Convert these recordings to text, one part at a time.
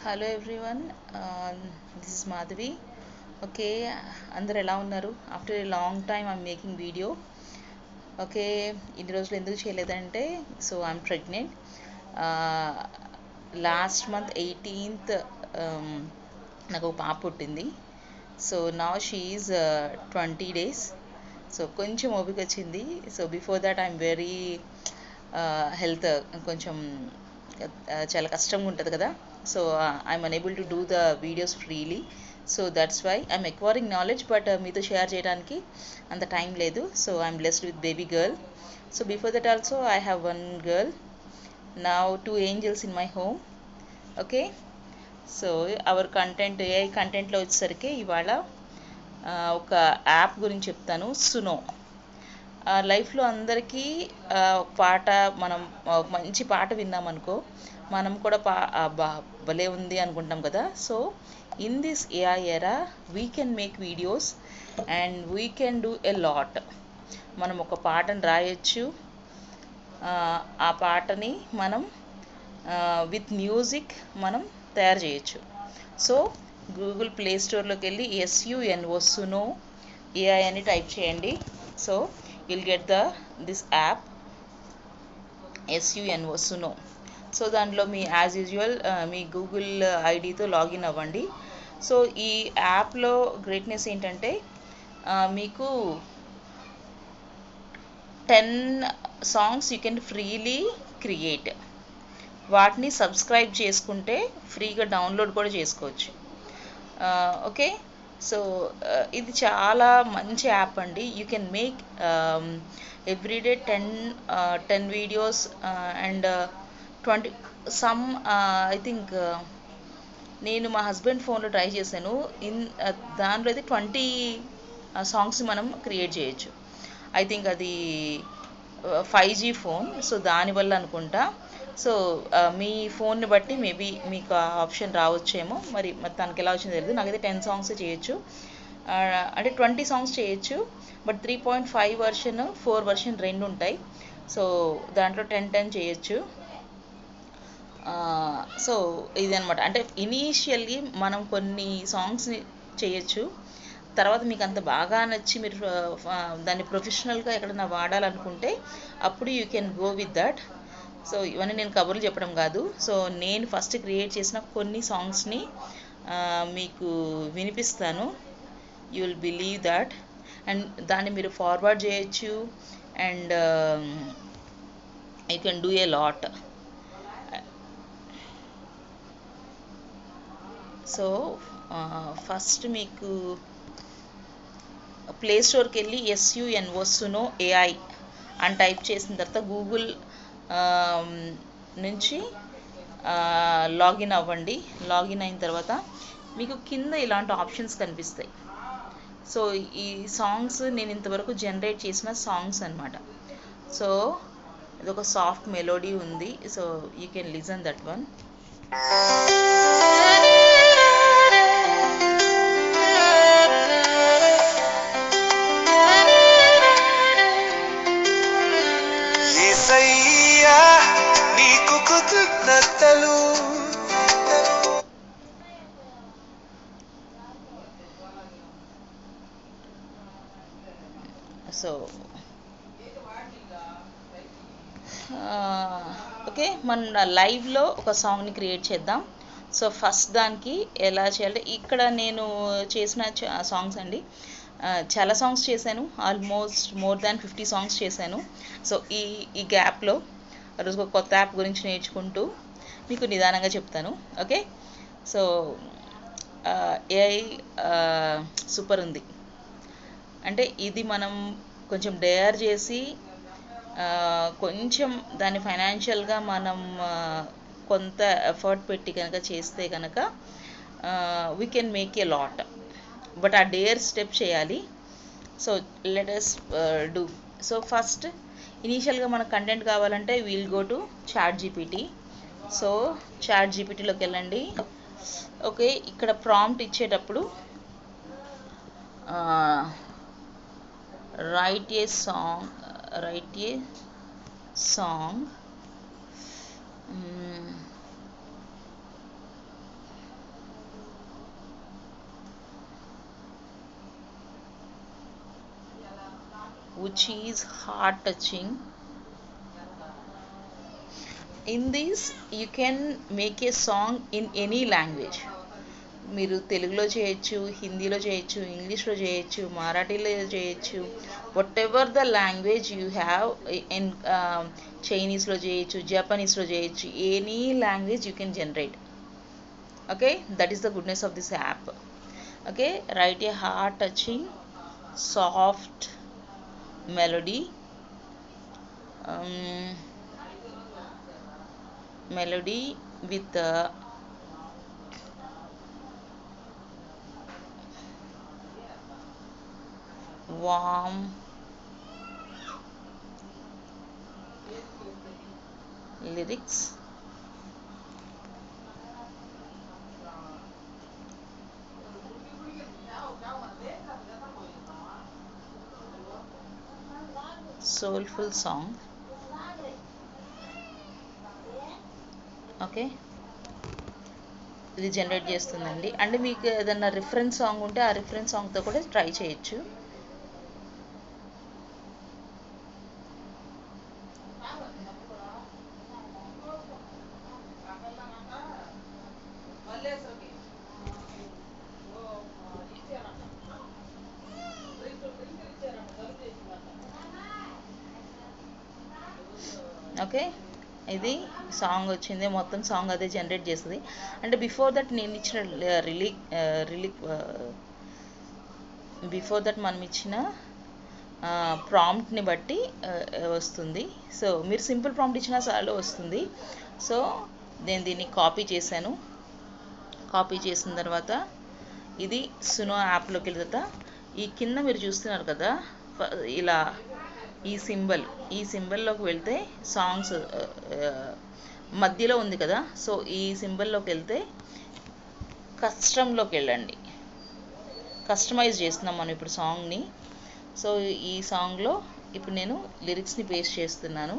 Hello everyone, this is Madhavi. Okay, అందరు ఎలా ఉన్నారు? After a long time I'm making video. Okay, ఇన్ని రోజులు ఎందుకు చేయలేదంటే I'm pregnant. Last month 18th నాకు ఒక పాప పుట్టింది. So now she is 20 days. So కొంచెం ఓపిక వచ్చింది. So before that I'm very health కొంచెం చాలా కష్టంగా ఉంటుంది కదా. So I'm unable to do the videos freely. So that's why I'm acquiring knowledge, but మీతో షేర్ చేయడానికి అంత టైం లేదు. So I'm blessed with baby girl. So before that also I have one girl. Now 2 angels in my home. Okay, so our content ఏ కంటెంట్లో వచ్చేసరికి ఇవాళ ఒక app గురించి చెప్తాను, సునో. లైఫ్లో అందరికీ ఒక పాట, మనం ఒక మంచి పాట విన్నామనుకో మనం కూడా భలే ఉంది అనుకుంటాం కదా. సో ఇన్ దిస్ ఏఐ ఎరా we can make videos and we can do a lot. మనం ఒక పాటను రాయొచ్చు, ఆ పాటని మనం విత్ మ్యూజిక్ మనం తయారు చేయొచ్చు. సో గూగుల్ ప్లే స్టోర్లోకి వెళ్ళి SUNO సునో AI అని టైప్ చేయండి. So you'll get this app SUNO Suno. So దాంట్లో మీ యాజ్ యూజువల్ మీ గూగుల్ ఐడితో లాగిన్ అవ్వండి. సో ఈ యాప్లో గ్రేట్నెస్ ఏంటంటే మీకు 10 songs you can freely create. వాటిని సబ్స్క్రైబ్ చేసుకుంటే ఫ్రీగా డౌన్లోడ్ కూడా చేసుకోవచ్చు. ఓకే, సో ఇది చాలా మంచి యాప్ అండి. You can make everyday 10 videos and 20 some I think నేను మా హస్బెండ్ ఫోన్లో ట్రై చేశాను. దాంట్లో అయితే 20 సాంగ్స్ మనం క్రియేట్ చేయొచ్చు. ఐ థింక్ అది 5G ఫోన్, సో దానివల్ల అనుకుంటా. సో మీ ఫోన్ని బట్టి మేబీ మీకు ఆ ఆప్షన్ రావచ్చేమో, మరి తనకి ఎలా వచ్చిందో తెలియదు. నాకైతే 10 songs చేయొచ్చు, అంటే 20 songs చేయొచ్చు. బట్ 3.5 వర్షన్ 4 వర్షన్ రెండు ఉంటాయి. సో దాంట్లో 10 చేయొచ్చు. సో ఇదనమాట. అంటే ఇనీషియల్లీ మనం కొన్ని సాంగ్స్ని చేయొచ్చు. తర్వాత మీకు అంత బాగా నచ్చి మీరు దాన్ని ప్రొఫెషనల్గా ఎక్కడైనా వాడాలనుకుంటే అప్పుడు you can go with that. So ఇవన్నీ నేను కబుర్లు చెప్పడం కాదు. సో నేను ఫస్ట్ క్రియేట్ చేసిన కొన్ని సాంగ్స్ని మీకు వినిపిస్తాను. You will believe that. And దాన్ని మీరు ఫార్వర్డ్ చేయొచ్చు and you can do a lot. So first మీకు ప్లే స్టోర్కి వెళ్ళి SUNO సునో AI అని టైప్ చేసిన తర్వాత గూగుల్ నుంచి లాగిన్ అవ్వండి. లాగిన్ అయిన తర్వాత మీకు కింద ఇలాంటి ఆప్షన్స్ కనిపిస్తాయి. సో ఈ సాంగ్స్ నేను ఇంతవరకు జనరేట్ చేసిన సాంగ్స్ అనమాట. సో ఇదొక సాఫ్ట్ మెలోడీ ఉంది. So you can listen that one. So okay, మన లైవ్లో ఒక సాంగ్ని క్రియేట్ చేద్దాం. సో ఫస్ట్ దానికి ఎలా చేయాలంటే, ఇక్కడ నేను చేసిన సాంగ్స్ అండి, చాలా సాంగ్స్ చేశాను. ఆల్మోస్ట్ మోర్ దాన్ 50 songs చేశాను. సో ఈ గ్యాప్లో రోజు ఒక కొత్త యాప్ గురించి నేర్చుకుంటూ మీకు నిదానంగా చెప్తాను. ఓకే, సో AI సూపర్ ఉంది. అంటే ఇది మనం కొంచెం డేర్ చేసి కొంచెం దాన్ని ఫైనాన్షియల్గా మనం కొంత ఎఫర్ట్ పెట్టి కనుక చేస్తే కనుక we can make a lot. But ఆ డేర్ స్టెప్ చేయాలి. So let us do. So first ఇనీషియల్గా మనకు కంటెంట్ కావాలంటే we'll go to ChatGPT. So ChatGPTలోకి వెళ్ళండి. ఓకే, ఇక్కడ ప్రాంప్ట్ ఇచ్చేటప్పుడు write a song which is heart touching. In this you can make a song in any language. మీరు తెలుగులో చేయొచ్చు, హిందీలో చేయొచ్చు, ఇంగ్లీష్లో చేయొచ్చు, మరాఠీలో చేయొచ్చు, whatever the language you have. In చైనీస్లో చేయొచ్చు, జపనీస్లో చేయొచ్చు, any language you can generate. Okay, that is the goodness of this app. Okay, write a heart touching soft melody, melody with warm lyrics, soulful song. Okay, ఇది generate చేస్తుందండి. అంటే మీకు ఏదైనా reference song ఉంటే ఆ రిఫరెన్స్ సాంగ్తో కూడా try చేయొచ్చు. Okay, ఇది సాంగ్ వచ్చింది, మొత్తం సాంగ్ అదే జనరేట్ చేస్తుంది. అంటే బిఫోర్ దట్ నేను ఇచ్చిన బిఫోర్ దట్ మనం ఇచ్చిన ప్రాంప్ట్ని బట్టి వస్తుంది. సో మీరు సింపుల్ ప్రాంప్ట్ ఇచ్చినా చాలు వస్తుంది. సో నేను దీన్ని కాపీ చేశాను. కాపీ చేసిన తర్వాత ఇది సునో యాప్లోకి వెళ్ళిన తర్వాత ఈ కింద మీరు చూస్తున్నారు కదా ఇలా ఈ సింబల్లోకి వెళ్తే సాంగ్స్ మధ్యలో ఉంది కదా. సో ఈ సింబల్లోకి వెళ్తే కస్టమ్లోకి వెళ్ళండి. కస్టమైజ్ చేస్తున్నాం మనం ఇప్పుడు సాంగ్ని. సో ఈ సాంగ్లో ఇప్పుడు నేను లిరిక్స్ని పేస్ట్ చేస్తున్నాను.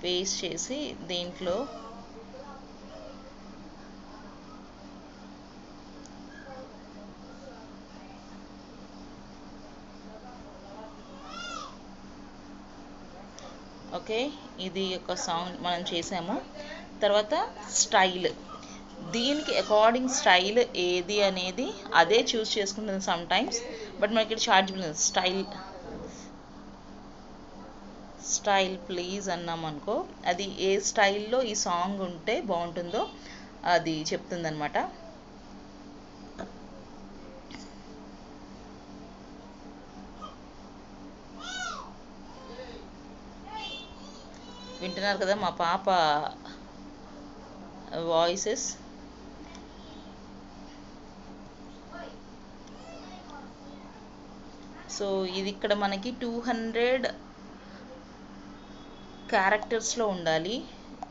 పేస్ట్ చేసి దీంట్లో ఓకే, ఇది ఒక సాంగ్ మనం చేసాము. తర్వాత స్టైల్, దీనికి అకార్డింగ్ స్టైల్ ఏది అనేది అదే చూస్ చేసుకుంటుంది సమ్ టైమ్స్. బట్ మనకి ఇక్కడ చార్జబుల్ స్టైల్ ప్లీజ్ అన్నాం అనుకో, అది ఏ స్టైల్లో ఈ సాంగ్ ఉంటే బాగుంటుందో అది చెప్తుంది అనమాట. వింటున్నారు కదా మా పాప వాయిసెస్. సో ఇది ఇక్కడ మనకి 200 క్యారెక్టర్స్లో ఉండాలి,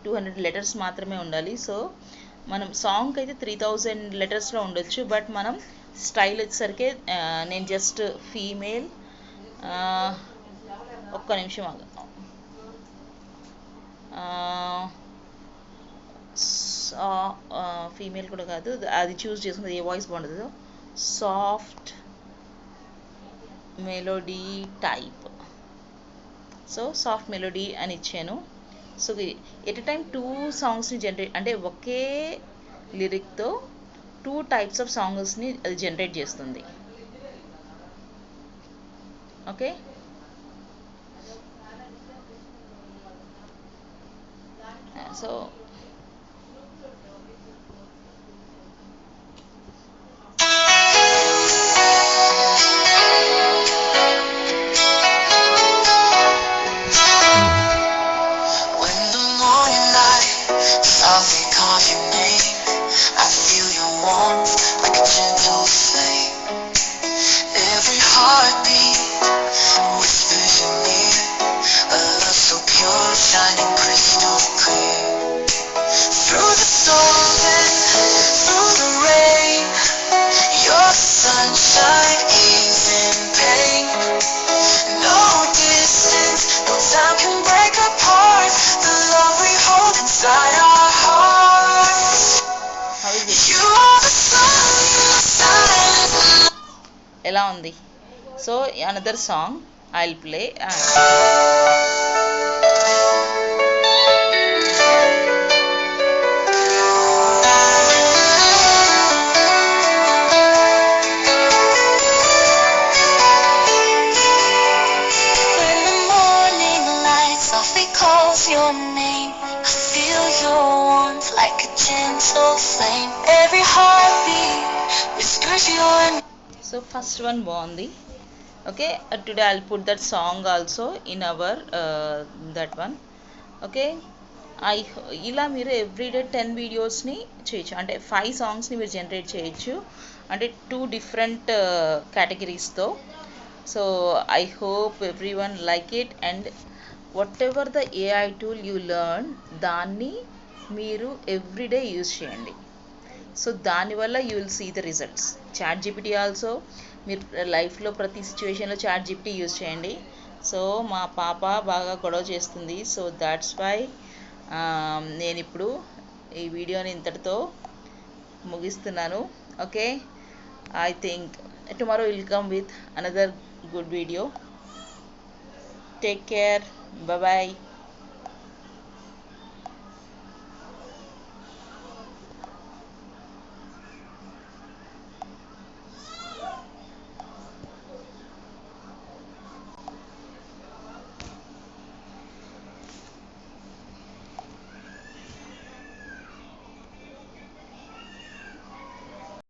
200 లెటర్స్ మాత్రమే ఉండాలి. సో మనం సాంగ్కి అయితే 3000 లెటర్స్లో ఉండొచ్చు. బట్ మనం స్టైల్ వచ్చేసరికి నేను జస్ట్ ఫీమేల్, ఒక్క నిమిషం ఆగు, ఫీమేల్ కూడా కాదు, అది చూస్ చేసుకుంది ఏ వాయిస్ బాగుంటుందో. Soft melody type. So soft melody అని ఇచ్చాను. సో ఎట్ ఎ టైం 2 సాంగ్స్ని జనరేట్, అంటే ఒకే లిరిక్తో 2 టైప్స్ ఆఫ్ సాంగ్స్ని అది జనరేట్ చేస్తుంది. ఓకే, సో ఎలా ఉంది? So another song I'll play. Calls your name, I feel your warmth like a gentle flame. Every heartbeat whispers your name. So first one బాగుంది. Okay, today I'll put that song also in our that one. Okay, ఇలా మీరు everyday 10 వీడియోస్ని చేయొచ్చు, అంటే 5 సాంగ్స్ని మీరు generate చేయొచ్చు, అంటే 2 different కేటగిరీస్తో. So I hope every one like it, and whatever the AI tool you learn, దాన్ని మీరు ఎవ్రీడే యూజ్ చేయండి. సో దానివల్ల you will see the results. ChatGPT also మీరు లైఫ్లో ప్రతి సిచ్యువేషన్లో చాట్ జీపీటీ యూజ్ చేయండి. సో మా పాప బాగా గొడవ చేస్తుంది, సో దాట్స్ వై నేను ఇప్పుడు ఈ వీడియోని ఇంతటితో ముగిస్తున్నాను. Okay, I think tomorrow will come with another good video. Take care. Bye bye.